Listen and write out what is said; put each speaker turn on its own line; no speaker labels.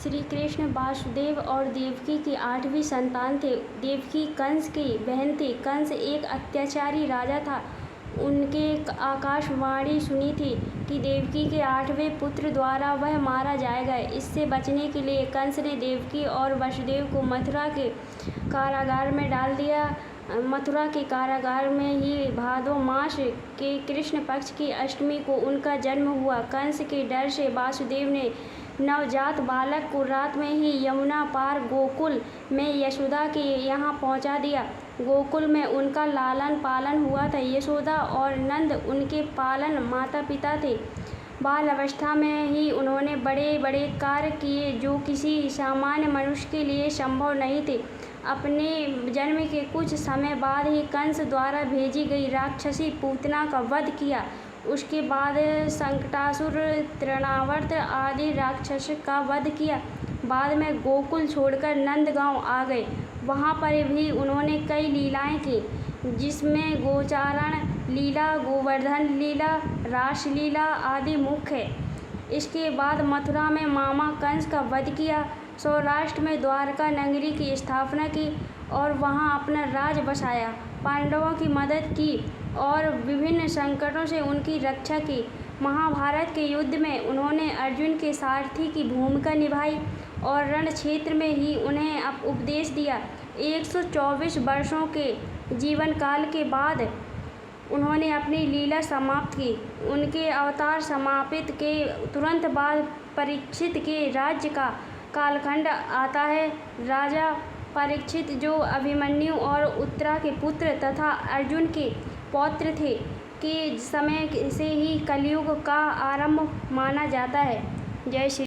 श्री कृष्ण वासुदेव और देवकी की 8वीं संतान थे। देवकी कंस की बहन थी। कंस एक अत्याचारी राजा था। उनके आकाशवाणी सुनी थी कि देवकी के 8वें पुत्र द्वारा वह मारा जाएगा। इससे बचने के लिए कंस ने देवकी और वसुदेव को मथुरा के कारागार में डाल दिया। मथुरा के कारागार में ही भादो मास के कृष्ण पक्ष की अष्टमी को उनका जन्म हुआ। कंस के डर से वासुदेव ने नवजात बालक को रात में ही यमुना पार गोकुल में यशोदा के यहाँ पहुँचा दिया। गोकुल में उनका लालन पालन हुआ था। यशोदा और नंद उनके पालन माता पिता थे। बाल अवस्था में ही उन्होंने बड़े बड़े कार्य किए जो किसी सामान्य मनुष्य के लिए संभव नहीं थे। अपने जन्म के कुछ समय बाद ही कंस द्वारा भेजी गई राक्षसी पूतना का वध किया। उसके बाद संकटासुर, तृणावर्त आदि राक्षस का वध किया। बाद में गोकुल छोड़कर नंदगांव आ गए। वहाँ पर भी उन्होंने कई लीलाएं की, जिसमें गोचारण लीला, गोवर्धन लीला, रासलीला आदि मुख्य है। इसके बाद मथुरा में मामा कंस का वध किया। सौराष्ट्र में द्वारका नगरी की स्थापना की और वहाँ अपना राज बसाया। पांडवों की मदद की और विभिन्न संकटों से उनकी रक्षा की। महाभारत के युद्ध में उन्होंने अर्जुन के सारथी की भूमिका निभाई और रण क्षेत्र में ही उन्हें उपदेश दिया। 124 वर्षों के जीवन काल के बाद उन्होंने अपनी लीला समाप्त की। उनके अवतार समापित के तुरंत बाद परीक्षित के राज्य का कालखंड आता है। राजा परीक्षित, जो अभिमन्यु और उत्तरा के पुत्र तथा अर्जुन के पौत्र थे, के समय से ही कलयुग का आरंभ माना जाता है। जय श्री